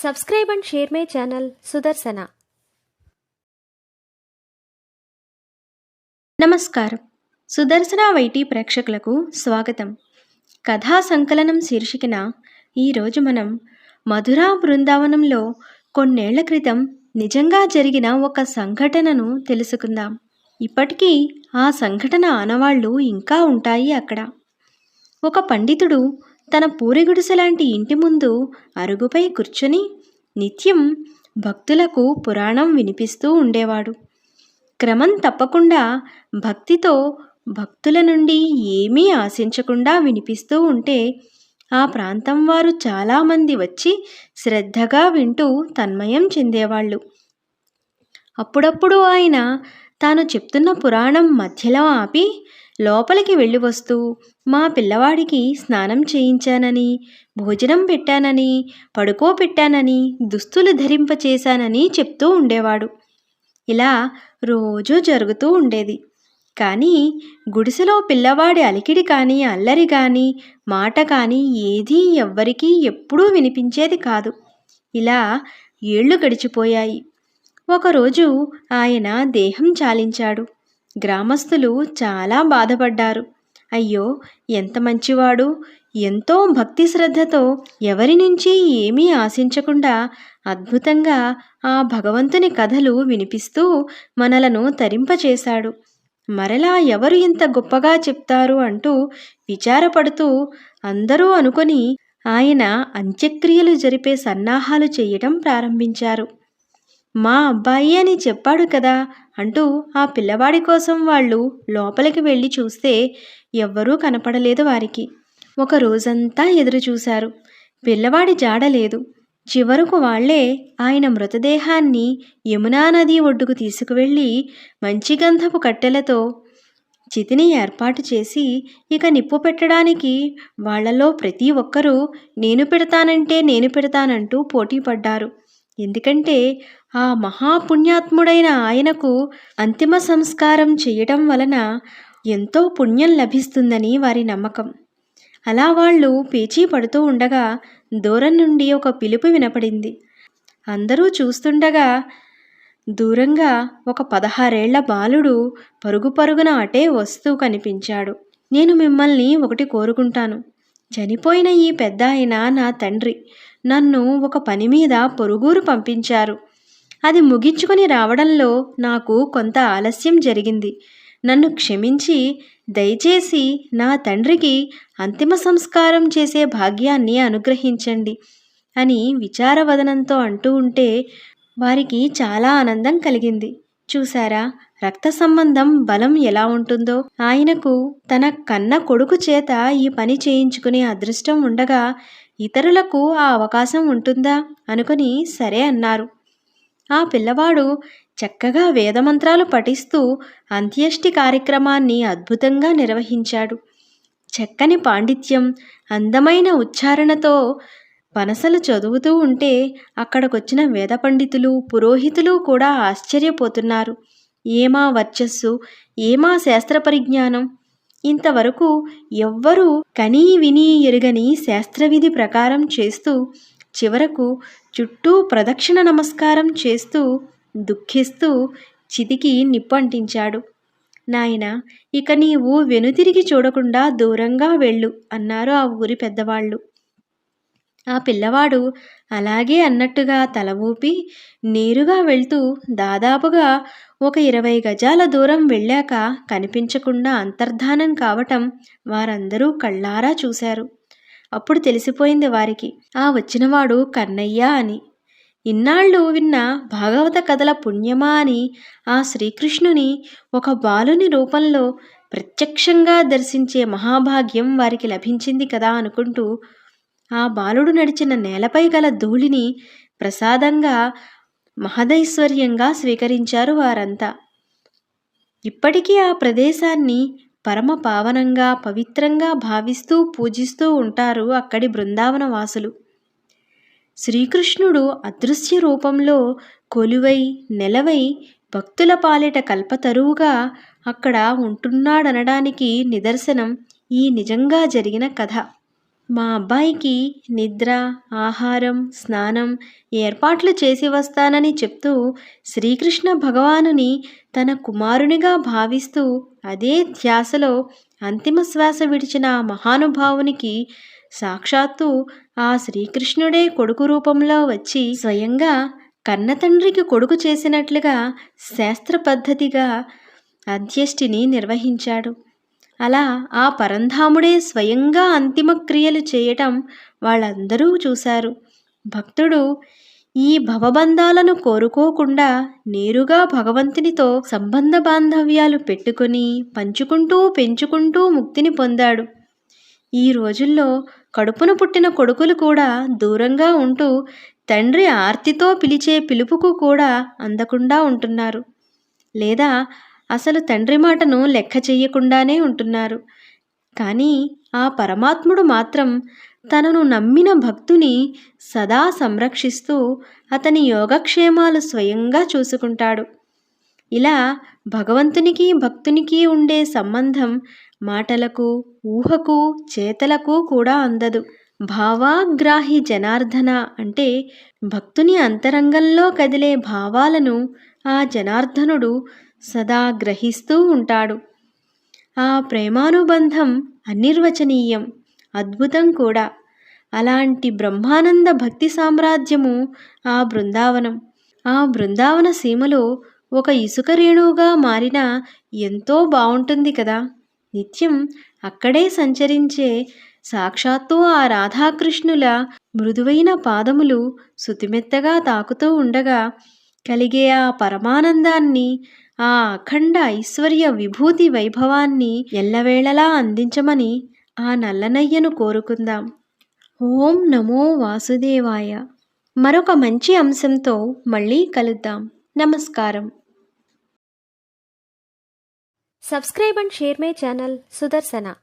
Subscribe and share my channel Sudarsana. నమస్కారం. సుదర్శన YT ప్రేక్షకులకు స్వాగతం. కథా సంకలనం శీర్షికన ఈరోజు మనం మధురా బృందావనంలో కొన్నేళ్ల క్రితం నిజంగా జరిగిన ఒక సంఘటనను తెలుసుకుందాం. ఇప్పటికీ ఆ సంఘటన ఆనవాళ్లు ఇంకా ఉంటాయి అక్కడ. ఒక పండితుడు తన పూరిగుడిసెలాంటి ఇంటి ముందు అరుగుపై కూర్చొని నిత్యం భక్తులకు పురాణం వినిపిస్తూ ఉండేవాడు. క్రమం తప్పకుండా భక్తితో భక్తుల నుండి ఏమీ ఆశించకుండా వినిపిస్తూ ఉంటే ఆ ప్రాంతం వారు చాలామంది వచ్చి శ్రద్ధగా వింటూ తన్మయం చెందేవాళ్ళు. అప్పుడప్పుడు ఆయన తాను చెప్తున్న పురాణం మధ్యలో ఆపి లోపలికి వెళ్ళి వస్తూ మా పిల్లవాడికి స్నానం చేయించానని, భోజనం పెట్టానని, పడుకోబెట్టానని, దుస్తులు ధరింపచేశానని చెప్తూ ఉండేవాడు. ఇలా రోజూ జరుగుతూ ఉండేది. కానీ గుడిసెలో పిల్లవాడి అలికిడి కానీ, అల్లరి కానీ, మాట కానీ ఏదీ ఎవ్వరికీ ఎప్పుడూ వినిపించేది కాదు. ఇలా ఏళ్ళు గడిచిపోయాయి. ఒకరోజు ఆయన దేహం చాలించాడు. గ్రామస్తులు చాలా బాధపడ్డారు. అయ్యో, ఎంత మంచివాడు! ఎంతో భక్తి శ్రద్ధతో ఎవరి నుంచి ఏమీ ఆశించకుండా అద్భుతంగా ఆ భగవంతుని కథలు వినిపిస్తూ మనలను తరింపచేశాడు. మరలా ఎవరు ఇంత గొప్పగా చెప్తారు అంటూ విచారపడుతూ అందరూ అనుకొని ఆయన అంత్యక్రియలు జరిపే సన్నాహాలు చేయడం ప్రారంభించారు. మా అబ్బాయి అని చెప్పాడు కదా అంటూ ఆ పిల్లవాడి కోసం వాళ్ళు లోపలికి వెళ్ళి చూస్తే ఎవ్వరూ కనపడలేదు వారికి. ఒక రోజంతా ఎదురు చూశారు. పిల్లవాడి జాడలేదు. చివరకు వాళ్లే ఆయన మృతదేహాన్ని యమునా నది ఒడ్డుకు తీసుకువెళ్ళి మంచి గంధపు కట్టెలతో చితిని ఏర్పాటు చేసి ఇక నిప్పు పెట్టడానికి వాళ్లలో ప్రతి ఒక్కరూ నేను పెడతానంటూ పోటీ పడ్డారు. ఎందుకంటే ఆ మహాపుణ్యాత్ముడైన ఆయనకు అంతిమ సంస్కారం చేయటం వలన ఎంతో పుణ్యం లభిస్తుందని వారి నమ్మకం. అలా వాళ్ళు పేచీ పడుతూ ఉండగా దూరం నుండి ఒక పిలుపు వినపడింది. అందరూ చూస్తుండగా దూరంగా ఒక 16 ఏళ్ల బాలుడు పరుగు పరుగున అటే వస్తూ కనిపించాడు. నేను మిమ్మల్ని ఒకటి కోరుకుంటాను. చనిపోయిన ఈ పెద్ద ఆయన నా తండ్రి. నన్ను ఒక పని మీద పొరుగురు పంపించారు. అది ముగించుకొని రావడంలో నాకు కొంత ఆలస్యం జరిగింది. నన్ను క్షమించి దయచేసి నా తండ్రికి అంతిమ సంస్కారం చేసే భాగ్యాన్ని అనుగ్రహించండి అని విచారవదనంతో అంటూ ఉంటే వారికి చాలా ఆనందం కలిగింది. చూశారా, రక్త సంబంధం బలం ఎలా ఉంటుందో! ఆయనకు తన కన్న కొడుకు చేత ఈ పని చేయించుకునే అదృష్టం ఉండగా ఇతరులకు ఆ అవకాశం ఉంటుందా అనుకుని సరే అన్నారు. ఆ పిల్లవాడు చక్కగా వేదమంత్రాలు పఠిస్తూ అంత్యేష్టి కార్యక్రమాన్ని అద్భుతంగా నిర్వహించాడు. చక్కని పాండిత్యం, అందమైన ఉచ్చారణతో పనసలు చదువుతూ ఉంటే అక్కడికొచ్చిన వేద పండితులు, పురోహితులు కూడా ఆశ్చర్యపోతున్నారు. ఏమా వర్చస్సు, ఏమా శాస్త్ర పరిజ్ఞానం! ఇంతవరకు ఎవ్వరూ కనీ విని ఎరుగని శాస్త్రవిధి ప్రకారం చేస్తూ చివరకు చుట్టూ ప్రదక్షిణ నమస్కారం చేస్తూ దుఃఖిస్తూ చితికి నిప్పంటించాడు. నాయనా, ఇక నీవు వెనుతిరిగి చూడకుండా దూరంగా వెళ్ళు అన్నారు ఆ ఊరి పెద్దవాళ్ళు. ఆ పిల్లవాడు అలాగే అన్నట్టుగా తల ఊపి నేరుగా వెళ్తూ దాదాపుగా ఒక 20 గజాల దూరం వెళ్ళాక కనిపించకుండా అంతర్ధానం కావటం వారందరూ కళ్ళారా చూశారు. అప్పుడు తెలిసిపోయింది వారికి ఆ వచ్చినవాడు కన్నయ్య అని. ఇన్నాళ్ళు విన్న భాగవత కథల పుణ్యమా అని ఆ శ్రీకృష్ణుని ఒక బాలుని రూపంలో ప్రత్యక్షంగా దర్శించే మహాభాగ్యం వారికి లభించింది కదా అనుకుంటూ ఆ బాలుడు నడిచిన నేలపై గల ధూళిని ప్రసాదంగా మహదైశ్వర్యంగా స్వీకరించారు వారంతా. ఇప్పటికీ ఆ ప్రదేశాన్ని పరమ పావనంగా, పవిత్రంగా భావిస్తూ పూజిస్తూ ఉంటారు అక్కడి బృందావన వాసులు. శ్రీకృష్ణుడు అదృశ్య రూపంలో కొలువై నెలవై భక్తుల పాలిట కల్పతరువుగా అక్కడ ఉంటున్నాడనడానికి నిదర్శనం ఈ నిజంగా జరిగిన కథ. మా అబ్బాయికి నిద్ర, ఆహారం, స్నానం ఏర్పాట్లు చేసి వస్తానని చెప్తూ శ్రీకృష్ణ భగవానుని తన కుమారునిగా భావిస్తూ అదే ధ్యాసలో అంతిమ శ్వాస విడిచిన ఆ మహానుభావునికి సాక్షాత్తు ఆ శ్రీకృష్ణుడే కొడుకు రూపంలో వచ్చి స్వయంగా కన్నతండ్రికి కొడుకు చేసినట్లుగా శాస్త్ర పద్ధతిగా అంత్యేష్టిని నిర్వహించాడు. అలా ఆ పరంధాముడే స్వయంగా అంతిమ క్రియలు చేయటం వాళ్ళందరూ చూశారు. భక్తుడు ఈ భవబంధాలను కోరుకోకుండా నేరుగా భగవంతునితో సంబంధ బాంధవ్యాలు పెట్టుకుని పంచుకుంటూ పెంచుకుంటూ ముక్తిని పొందాడు. ఈ రోజుల్లో కడుపున పుట్టిన కొడుకులు కూడా దూరంగా ఉంటూ తండ్రి ఆర్తితో పిలిచే పిలుపుకు కూడా అందకుండా ఉంటున్నారు, లేదా అసలు తండ్రి మాటను లెక్క చెయ్యకుండానే ఉంటున్నారు. కానీ ఆ పరమాత్ముడు మాత్రం తనను నమ్మిన భక్తుని సదా సంరక్షిస్తూ అతని యోగక్షేమాలు స్వయంగా చూసుకుంటాడు. ఇలా భగవంతునికి భక్తునికి ఉండే సంబంధం మాటలకు, ఊహకు, చేతలకు కూడా అందదు. భావాగ్రాహి జనార్దన అంటే భక్తుని అంతరంగంలో కదిలే భావాలను ఆ జనార్దనుడు సదా గ్రహిస్తూ ఉంటాడు. ఆ ప్రేమానుబంధం అనిర్వచనీయం, అద్భుతం కూడా. అలాంటి బ్రహ్మానంద భక్తి సామ్రాజ్యము ఆ బృందావనం. ఆ బృందావన సీమలో ఒక ఇసుక రేణువుగా మారినా ఎంతో బావుంటుంది కదా. నిత్యం అక్కడే సంచరించే సాక్షాత్తు ఆ రాధాకృష్ణుల మృదువైన పాదములు శుతిమెత్తగా తాకుతూ ఉండగా కలిగే ఆ పరమానందాన్ని, ఆ అఖండ ఐశ్వర్య విభూతి వైభవాన్ని ఎల్లవేళలా అందించమని ఆ నల్లనయ్యను కోరుకుందాం. ఓం నమో వాసుదేవాయ. మరొక మంచి అంశంతో మళ్ళీ కలుద్దాం. నమస్కారం. Subscribe and share my channel Sudarsana.